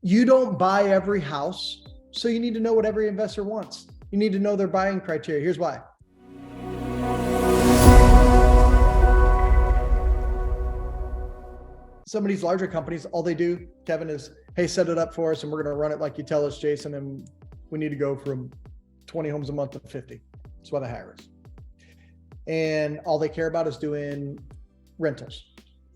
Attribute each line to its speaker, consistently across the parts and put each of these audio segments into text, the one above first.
Speaker 1: You don't buy every house, so you need to know what every investor wants. You need to know their buying criteria. Here's why. Some of these larger companies, all they do, Kevin, is, hey, set it up for us and we're going to run it like you tell us, Jason, and we need to go from 20 homes a month to 50. That's why they hire us. And all they care about is doing rentals.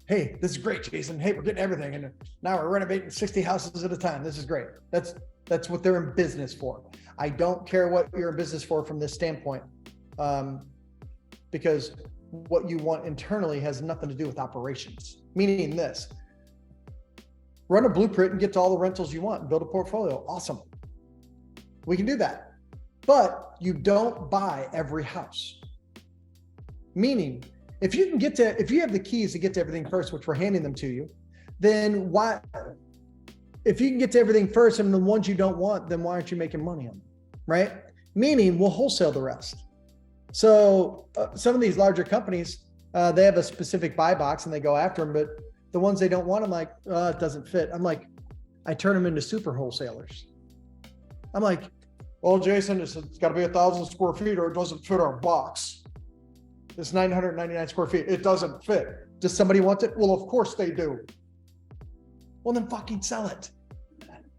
Speaker 1: Hey, this is great, Jason. Hey, we're getting everything. And now we're renovating 60 houses at a time. This is great. That's what they're in business for. I don't care what you're in business for from this standpoint, because what you want internally has nothing to do with operations. Meaning this, run a blueprint and get to all the rentals you want and build a portfolio. Awesome. We can do that. But you don't buy every house. Meaning, if you have the keys to get to everything first, which we're handing them to you, then why, if you can get to everything first and the ones you don't want, then why aren't you making money on them, right? Meaning we'll wholesale the rest. So some of these larger companies, they have a specific buy box and they go after them, but the ones they don't want, I'm like, it doesn't fit. I'm like, I turn them into super wholesalers. I'm like, well, Jason, it's got to be 1,000 square feet or it doesn't fit our box. It's 999 square feet. It doesn't fit. Does somebody want it? Well, of course they do. Well, then fucking sell it.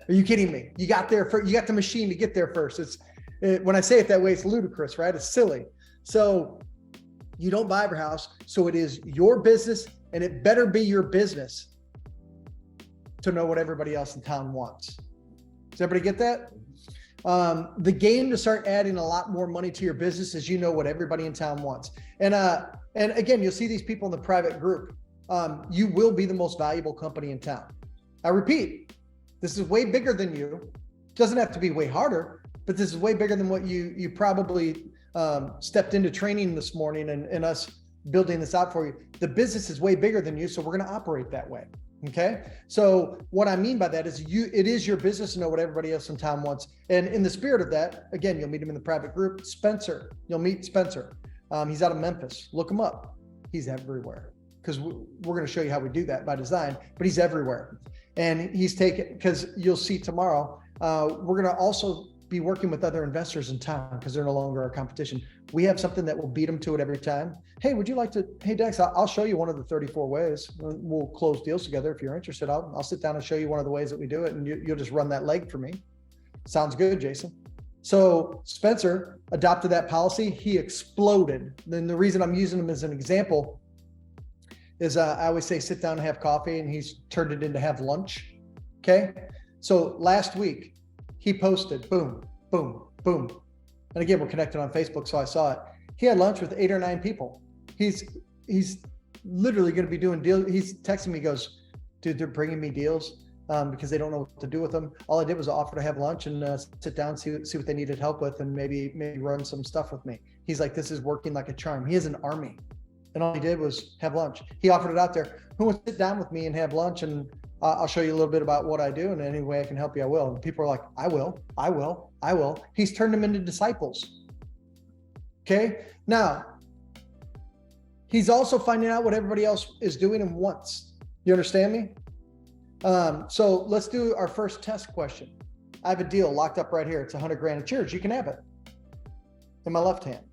Speaker 1: Are you kidding me? You got the machine to get there first. When I say it that way, it's ludicrous, right? It's silly. So you don't buy every house. So it is your business, and it better be your business to know what everybody else in town wants. Does everybody get that? The game to start adding a lot more money to your business is you know what everybody in town wants. And again, you'll see these people in the private group. You will be the most valuable company in town. I repeat, this is way bigger than you. It doesn't have to be way harder, but this is way bigger than what you probably stepped into training this morning and us building this out for you. The business is way bigger than you, so we're going to operate that way. Okay. So what I mean by that is it is your business to know what everybody else in town wants. And in the spirit of that, again, you'll meet him in the private group. Spencer, you'll meet Spencer. He's out of Memphis. Look him up. He's everywhere, because we're going to show you how we do that by design, but he's everywhere. And he's taken, because you'll see tomorrow, we're going to also be working with other investors in town because they're no longer our competition. We have something that will beat them to it every time. Hey, would you like to, hey Dex, I'll show you one of the 34 ways. We'll close deals together. If you're interested, I'll sit down and show you one of the ways that we do it, and you'll just run that leg for me. Sounds good, Jason. So Spencer adopted that policy. He exploded. Then the reason I'm using him as an example is I always say sit down and have coffee, and he's turned it into have lunch. Okay. So last week he posted, boom, boom, boom. And again, we're connected on Facebook, so I saw it. He had lunch with 8 or 9 people. He's literally going to be doing deals. He's texting me, goes, dude, they're bringing me deals because they don't know what to do with them. All I did was offer to have lunch and sit down, see what they needed help with, and maybe run some stuff with me. He's like, this is working like a charm. He has an army, and all he did was have lunch. He offered it out there. Who wants to sit down with me and have lunch, and I'll show you a little bit about what I do, and any way I can help you, I will. And people are like, I will. He's turned them into disciples. Okay. Now, he's also finding out what everybody else is doing and wants. You understand me? So let's do our first test question. I have a deal locked up right here. It's $100,000. Cheers. You can have it. In my left hand.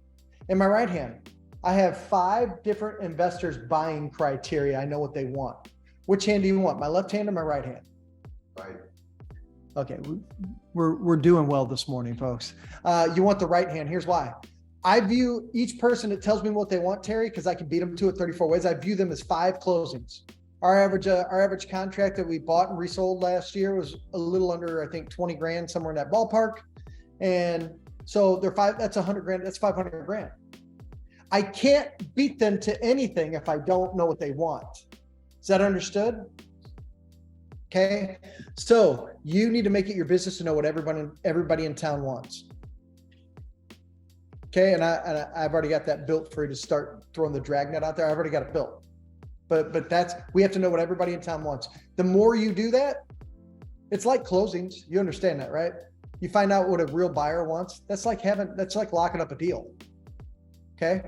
Speaker 1: In my right hand, I have 5 different investors' buying criteria. I know what they want. Which hand do you want? My left hand or my right hand?
Speaker 2: Right.
Speaker 1: Okay, we're doing well this morning, folks. You want the right hand. Here's why. I view each person that tells me what they want, Terry, because I can beat them to it 34 ways. I view them as 5 closings. Our average contract that we bought and resold last year was a little under, I think, 20 grand, somewhere in that ballpark. And so they're 5. That's 100 grand. That's 500 grand. I can't beat them to anything if I don't know what they want. Is that understood? Okay. So you need to make it your business to know what everybody in town wants. Okay. And I've already got that built for you to start throwing the dragnet out there. I've already got it built, but we have to know what everybody in town wants. The more you do that, it's like closings. You understand that, right? You find out what a real buyer wants. That's like locking up a deal. Okay.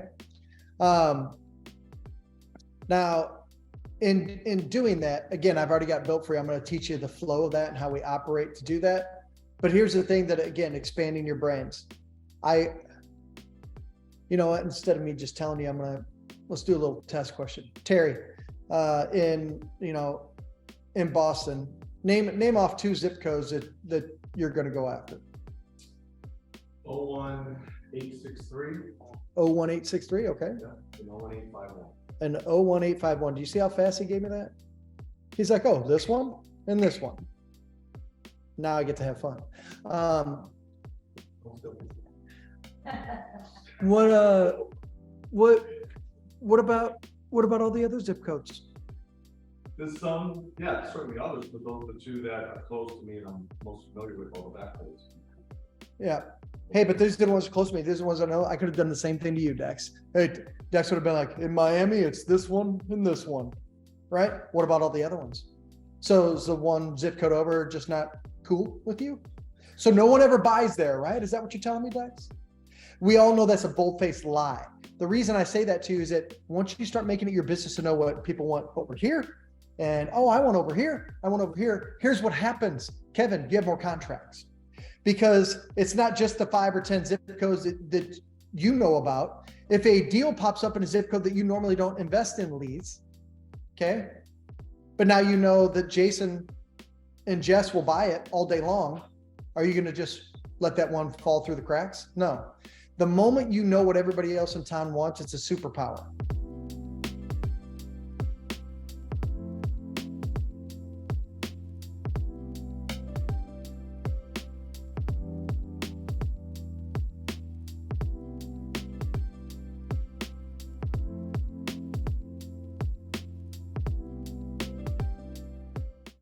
Speaker 1: Now in doing that, again, I've already got Built For You. I'm going to teach you the flow of that and how we operate to do that. But here's the thing that, again, expanding your brands. You know what, instead of me just telling you, let's do a little test question. Terry, in Boston, name off 2 zip codes that you're going to go after.
Speaker 2: 01863.
Speaker 1: 01863, okay.
Speaker 2: Yeah, and 01851.
Speaker 1: And 01851. Do you see how fast he gave me that? He's like, oh, this one and this one. Now I get to have fun. What about all the other zip codes?
Speaker 2: There's some, yeah, certainly others, but those are the 2 that are close to me and I'm most familiar with, all the back codes.
Speaker 1: Yeah. Hey, but these are the ones close to me. These are the ones I know. I could have done the same thing to you, Dex. Hey, Dex would have been like, in Miami, it's this one and this one, right? What about all the other ones? So is the one zip code over just not cool with you? So no one ever buys there, right? Is that what you're telling me, Dex? We all know that's a bold-faced lie. The reason I say that to you is that once you start making it your business to know what people want over here, and oh, I want over here, I want over here, here's what happens. Kevin, you have more contracts. Because it's not just the 5 or 10 zip codes that you know about. If a deal pops up in a zip code that you normally don't invest in leads, okay? But now you know that Jason and Jess will buy it all day long. Are you gonna just let that one fall through the cracks? No. The moment you know what everybody else in town wants, it's a superpower.